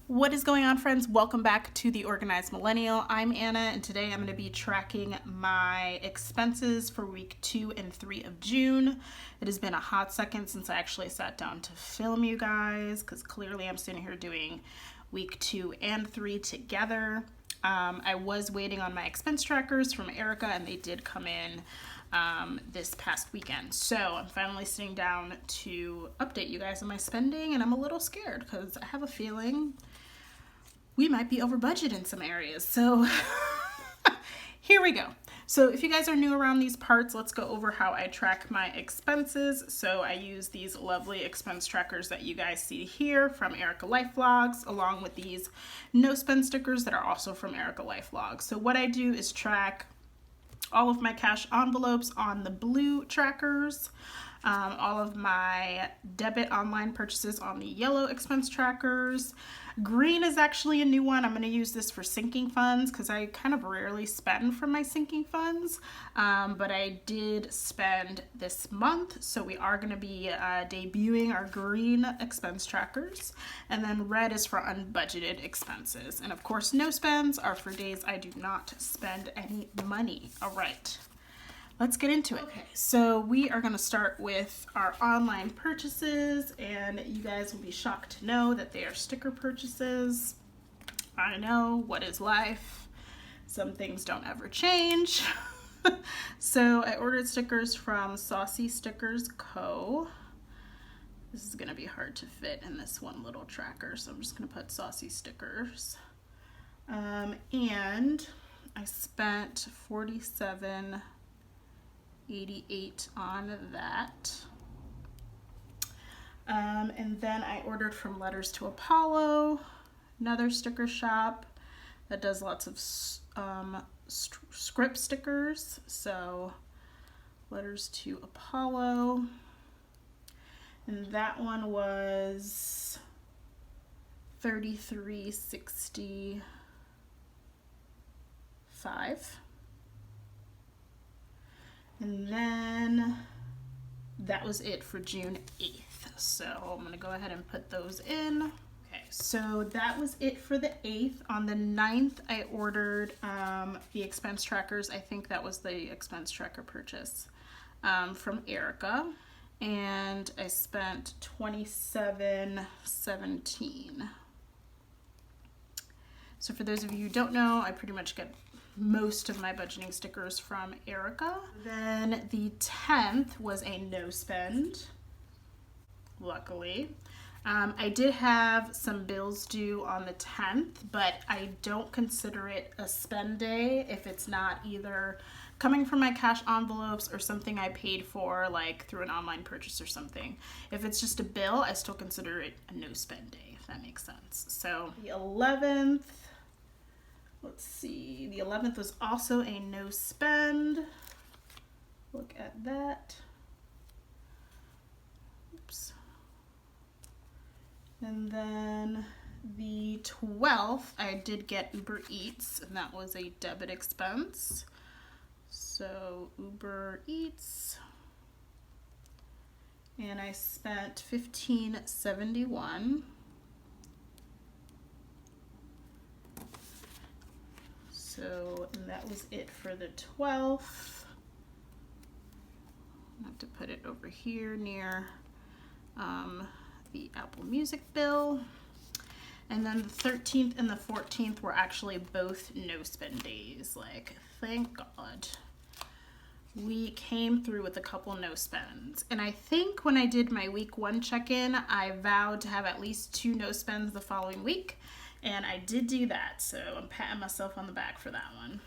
What is going on, friends? Welcome back to The Organized Millennial. I'm Anna, and today I'm going to be tracking my expenses for week 2 and 3 of June. It has been a hot second since I actually sat down to film you guys, because clearly I'm sitting here doing week 2 and 3 together. I was waiting on my expense trackers from Erica, and they did come in this past weekend. So I'm finally sitting down to update you guys on my spending, and I'm a little scared because I have a feeling we might be over budget in some areas. So here we go. So if you guys are new around these parts, let's go over how I track my expenses. So I use these lovely expense trackers that you guys see here from Erica Life Vlogs, along with these no spend stickers that are also from Erica Life Vlogs. So what I do is track all of my cash envelopes on the blue trackers, all of my debit online purchases on the yellow expense trackers. Green is actually a new one. I'm going to use this for sinking funds because I kind of rarely spend from my sinking funds, but I did spend this month, so we are going to be debuting our green expense trackers. And then red is for unbudgeted expenses, and of course no spends are for days I do not spend any money. All right, let's get into it. Okay, so we are going to start with our online purchases, and you guys will be shocked to know that they are sticker purchases. I know, what is life? Some things don't ever change. So I ordered stickers from Saucy Stickers Co. This is going to be hard to fit in this one little tracker, so I'm just going to put Saucy Stickers. And I spent $47.88 on that. And then I ordered from Letters to Apollo, another sticker shop that does lots of script stickers. So Letters to Apollo, and that one was $33.65. And then that was it for June 8th. So I'm going to go ahead and put those in. Okay, so that was it for the 8th. On the 9th, I ordered the expense trackers. I think that was the expense tracker purchase from Erica. And I spent $27.17. So for those of you who don't know, I pretty much get most of my budgeting stickers from Erica. Then the 10th was a no spend, luckily. I did have some bills due on the 10th, but I don't consider it a spend day if it's not either coming from my cash envelopes or something I paid for, like through an online purchase or something. If it's just a bill, I still consider it a no spend day, if that makes sense. So the 11th, let's see, the 11th was also a no spend. Look at that. Oops. And then the 12th, I did get Uber Eats, and that was a debit expense. So Uber Eats, and I spent $15.71. So, and that was it for the 12th. I have to put it over here near the Apple Music bill. And then the 13th and the 14th were actually both no spend days. Like, thank God. We came through with a couple no spends. And I think when I did my week 1 check-in, I vowed to have at least 2 no spends the following week. And I did do that, so I'm patting myself on the back for that one.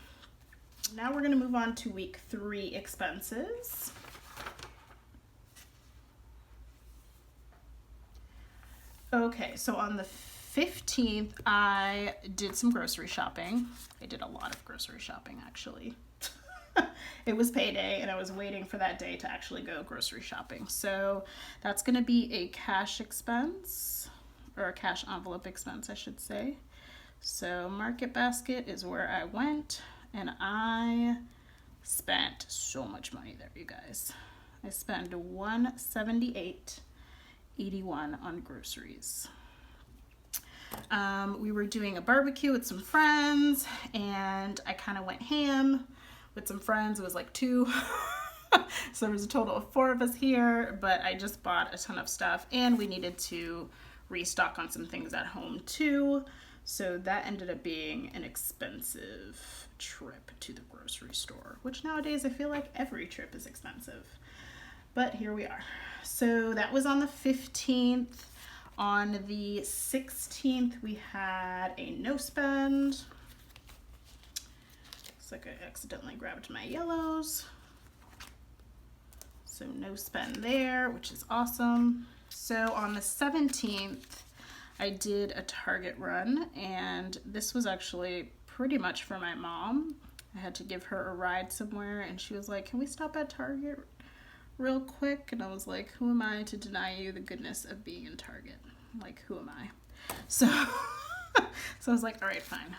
Now we're going to move on to week 3 expenses. Okay, so on the 15th, I did some grocery shopping. I did a lot of grocery shopping, actually. It was payday, and I was waiting for that day to actually go grocery shopping. So that's going to be a cash expense, or a cash envelope expense, I should say. So Market Basket is where I went, and I spent so much money there, you guys. I spent $178.81 on groceries. We were doing a barbecue with some friends, and I kind of went ham with some friends. It was like 2. So there was a total of 4 of us here, but I just bought a ton of stuff, and we needed to restock on some things at home too. So that ended up being an expensive trip to the grocery store, which nowadays I feel like every trip is expensive. But here we are. So that was on the 15th. On the 16th, we had a no spend. Looks like I accidentally grabbed my yellows. So no spend there, which is awesome. So on the 17th, I did a Target run, and this was actually pretty much for my mom. I had to give her a ride somewhere, and she was like, "Can we stop at Target real quick?" And I was like, who am I to deny you the goodness of being in Target? Like, who am I? So, so I was like, all right, fine.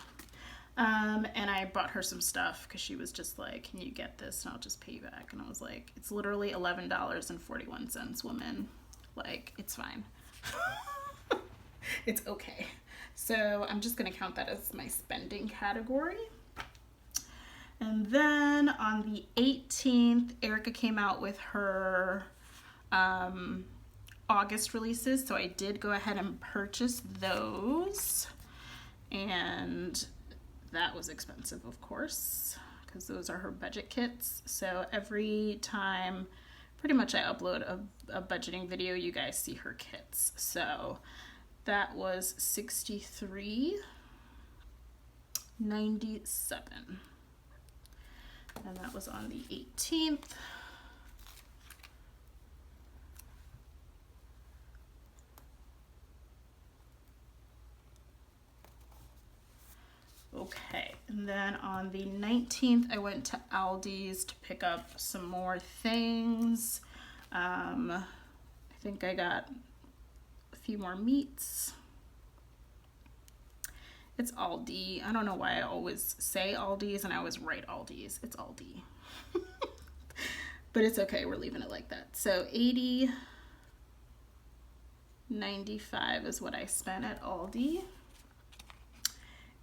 And I bought her some stuff because she was just like, "Can you get this and I'll just pay you back?" And I was like, it's literally $11.41, woman. Like, it's fine. It's okay. So I'm just gonna count that as my spending category. And then on the 18th, Erica came out with her August releases. So I did go ahead and purchase those. And that was expensive, of course, because those are her budget kits. So every time pretty much I upload a budgeting video, you guys see her kits. So that was $63.97. And that was on the 18th. Okay, and then on the 19th, I went to Aldi's to pick up some more things. I think I got a few more meats. It's Aldi. I don't know why I always say Aldi's and I always write Aldi's. It's Aldi. But it's okay, we're leaving it like that. So $80.95 is what I spent at Aldi.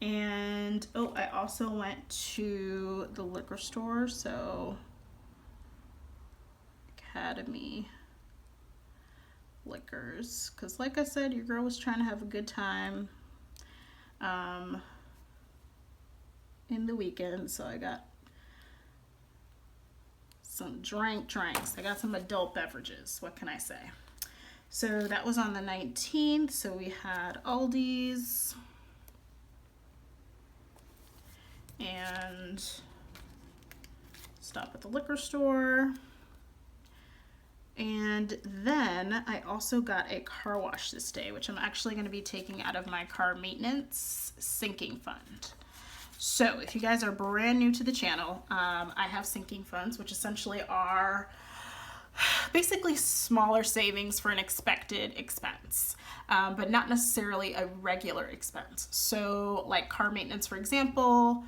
And oh, I also went to the liquor store, so Academy Liquors, because like I said, your girl was trying to have a good time in the weekend. So I got some drinks. I got some adult beverages. What can I say? So that was on the 19th. So we had Aldi's and stop at the liquor store. And then I also got a car wash this day, which I'm actually going to be taking out of my car maintenance sinking fund. So if you guys are brand new to the channel, I have sinking funds, which essentially are basically smaller savings for an expected expense, but not necessarily a regular expense. So like car maintenance, for example,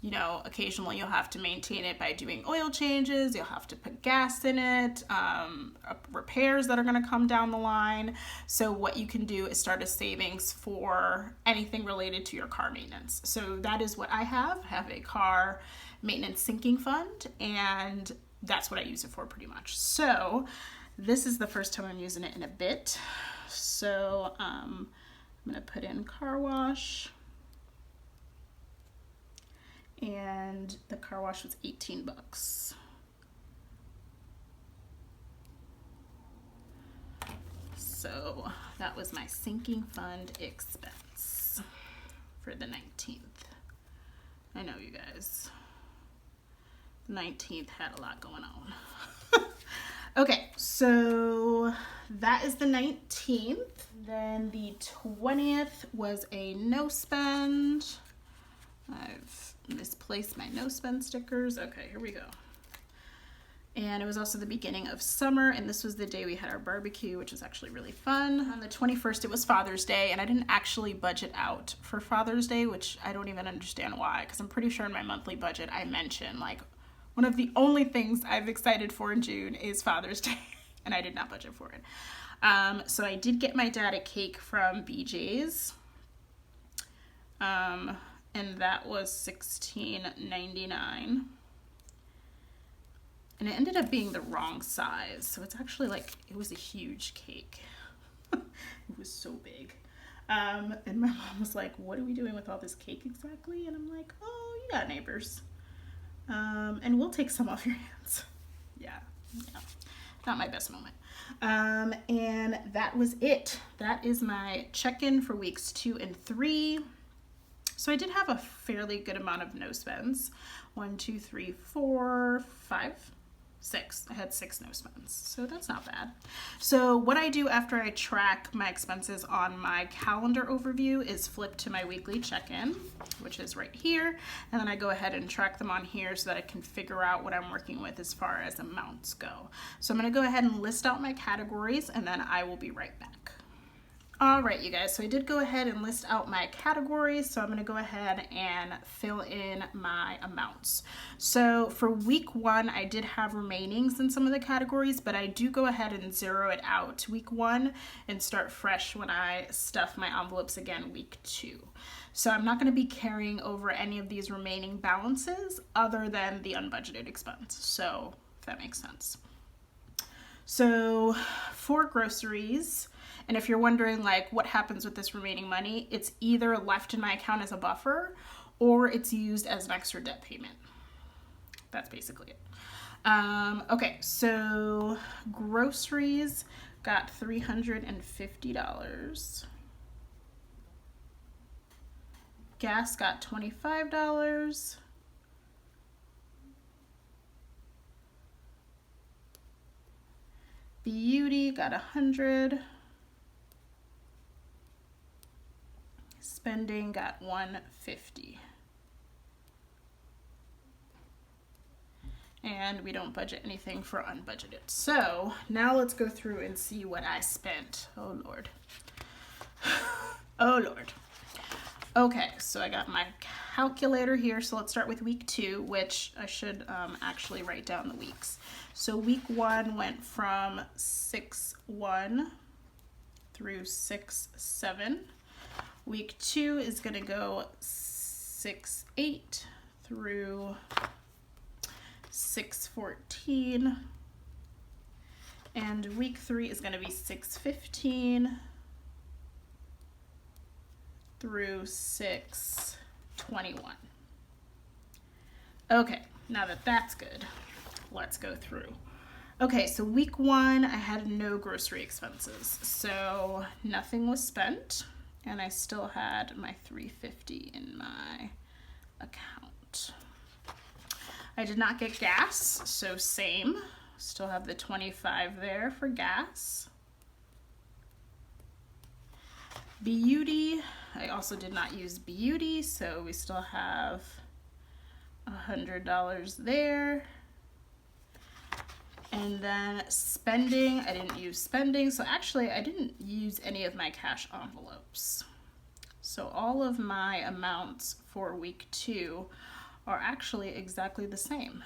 you know, occasionally you'll have to maintain it by doing oil changes, you'll have to put gas in it, repairs that are gonna come down the line. So what you can do is start a savings for anything related to your car maintenance. So that is what I have. I have a car maintenance sinking fund, and that's what I use it for pretty much. So this is the first time I'm using it in a bit. So I'm gonna put in car wash. And the car wash was $18. So that was my sinking fund expense for the 19th. I know, you guys. The 19th had a lot going on. Okay, so that is the 19th. Then the 20th was a no spend. I've misplaced my no spend stickers. Okay, here we go. And it was also the beginning of summer, and this was the day we had our barbecue, which was actually really fun. On the 21st, it was Father's Day, and I didn't actually budget out for Father's Day, which I don't even understand why, because I'm pretty sure in my monthly budget I mentioned, like, one of the only things I'm excited for in June is Father's Day, and I did not budget for it. So I did get my dad a cake from BJ's. and that was $16.99. And it ended up being the wrong size. So it's actually like, it was a huge cake. It was so big. And my mom was like, what are we doing with all this cake exactly? And I'm like, oh, you got neighbors. And we'll take some off your hands. Yeah. Not my best moment. And that was it. That is my check-in for weeks 2 and 3. So I did have a fairly good amount of no spends. 1, 2, 3, 4, 5, 6. I had 6 no spends, so that's not bad. So what I do after I track my expenses on my calendar overview is flip to my weekly check-in, which is right here, and then I go ahead and track them on here so that I can figure out what I'm working with as far as amounts go. So I'm going to go ahead and list out my categories, and then I will be right back. All right, you guys, so I did go ahead and list out my categories, so I'm going to go ahead and fill in my amounts. So for week 1, I did have remainings in some of the categories, but I do go ahead and zero it out week 1 and start fresh when I stuff my envelopes again week 2. So I'm not going to be carrying over any of these remaining balances other than the unbudgeted expense, so if that makes sense. So for groceries, and if you're wondering like what happens with this remaining money, it's either left in my account as a buffer or it's used as an extra debt payment. That's basically it. Okay, so groceries got $350. Gas got $25. Beauty got $100. Spending got $150. And we don't budget anything for unbudgeted. So now let's go through and see what I spent. Oh Lord. Oh Lord. Okay, so I got my calculator here. So let's start with week 2, which I should actually write down the weeks. So week 1 went from 6/1 through 6/7. Week 2 is going to go 6/8 through 6/14. And week 3 is going to be 6/15 through 6/21. Okay, now that that's good, let's go through. Okay, so week 1, I had no grocery expenses, so nothing was spent. And I still had my $350 in my account. I did not get gas, so same. Still have the $25 there for gas. Beauty, I also did not use beauty, so we still have $100 there. And then spending, I didn't use spending, so actually I didn't use any of my cash envelopes. So all of my amounts for week 2 are actually exactly the same.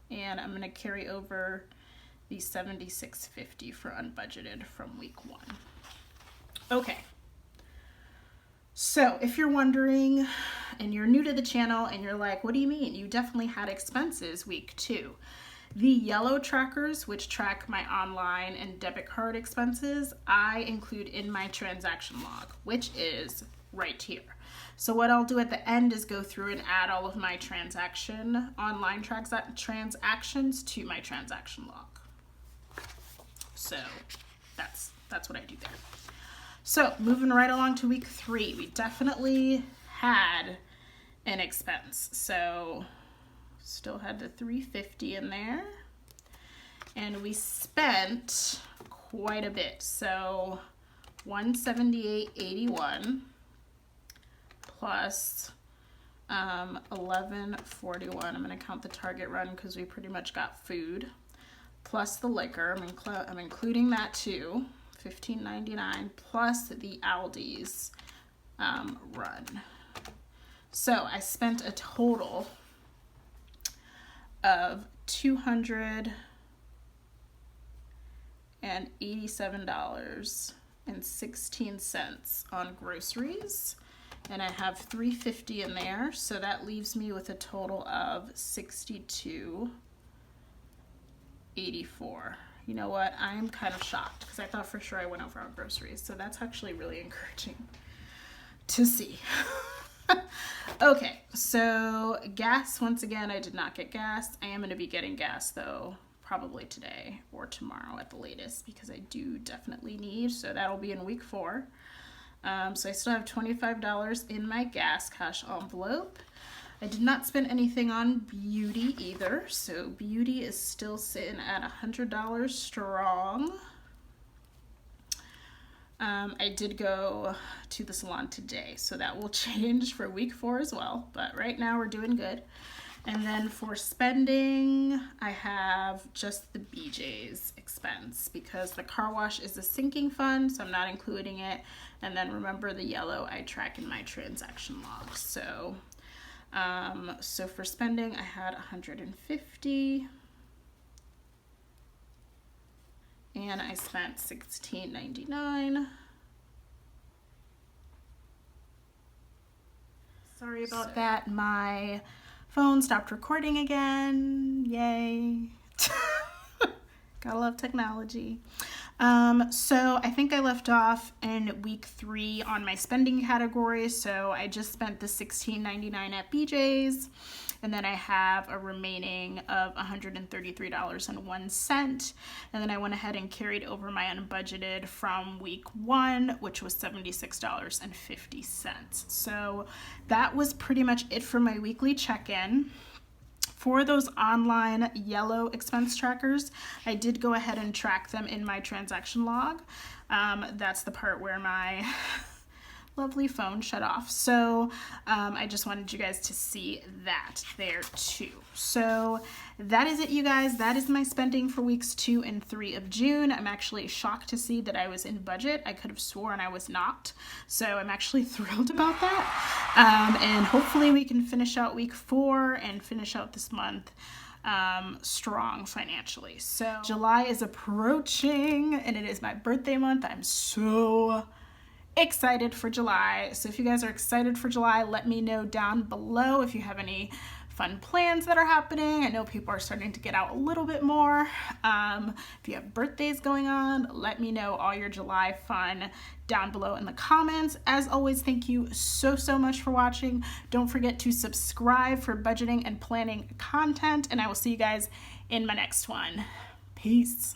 And I'm gonna carry over the $76.50 for unbudgeted from week 1. Okay. So if you're wondering and you're new to the channel and you're like, what do you mean? You definitely had expenses week 2. The yellow trackers, which track my online and debit card expenses, I include in my transaction log, which is right here. So what I'll do at the end is go through and add all of my online transactions to my transaction log. So that's what I do there. So moving right along to week 3, we definitely had an expense. So still had the $350 in there, and we spent quite a bit. So $178.81 plus $11.41. I'm going to count the Target run because we pretty much got food, plus the liquor. I'm including that too, $15.99, plus the Aldi's run. So I spent a total of $287.16 on groceries, and I have $3.50 in there, so that leaves me with a total of $62.84. You know what? I'm kind of shocked because I thought for sure I went over on groceries, so that's actually really encouraging to see. Okay, so gas, once again, I did not get gas. I am going to be getting gas though, probably today or tomorrow at the latest, because I do definitely need, so that'll be in week 4. So I still have $25 in my gas cash envelope. I did not spend anything on beauty either, so beauty is still sitting at $100 strong. I did go to the salon today, so that will change for week 4 as well, but right now we're doing good. And then for spending, I have just the BJ's expense because the car wash is a sinking fund, so I'm not including it. And then remember the yellow I track in my transaction log. So, so for spending, I had $150. And I spent $16.99. Sorry about that. My phone stopped recording again. Yay. Gotta love technology. So I think I left off in week 3 on my spending category. So I just spent the $16.99 at BJ's. And then I have a remaining of $133.01. And then I went ahead and carried over my unbudgeted from week 1, which was $76.50. So that was pretty much it for my weekly check-in. For those online yellow expense trackers, I did go ahead and track them in my transaction log. That's the part where my lovely phone shut off. So I just wanted you guys to see that there too. So that is it, you guys. That is my spending for weeks 2 and 3 of June. I'm actually shocked to see that I was in budget. I could have sworn I was not. So I'm actually thrilled about that. And hopefully we can finish out week 4 and finish out this month strong financially. So July is approaching and it is my birthday month. I'm so excited for July. So if you guys are excited for July, let me know down below if you have any fun plans that are happening. I know people are starting to get out a little bit more. If you have birthdays going on, let me know all your July fun down below in the comments. As always, thank you so much for watching. Don't forget to subscribe for budgeting and planning content, and I will see you guys in my next one. Peace.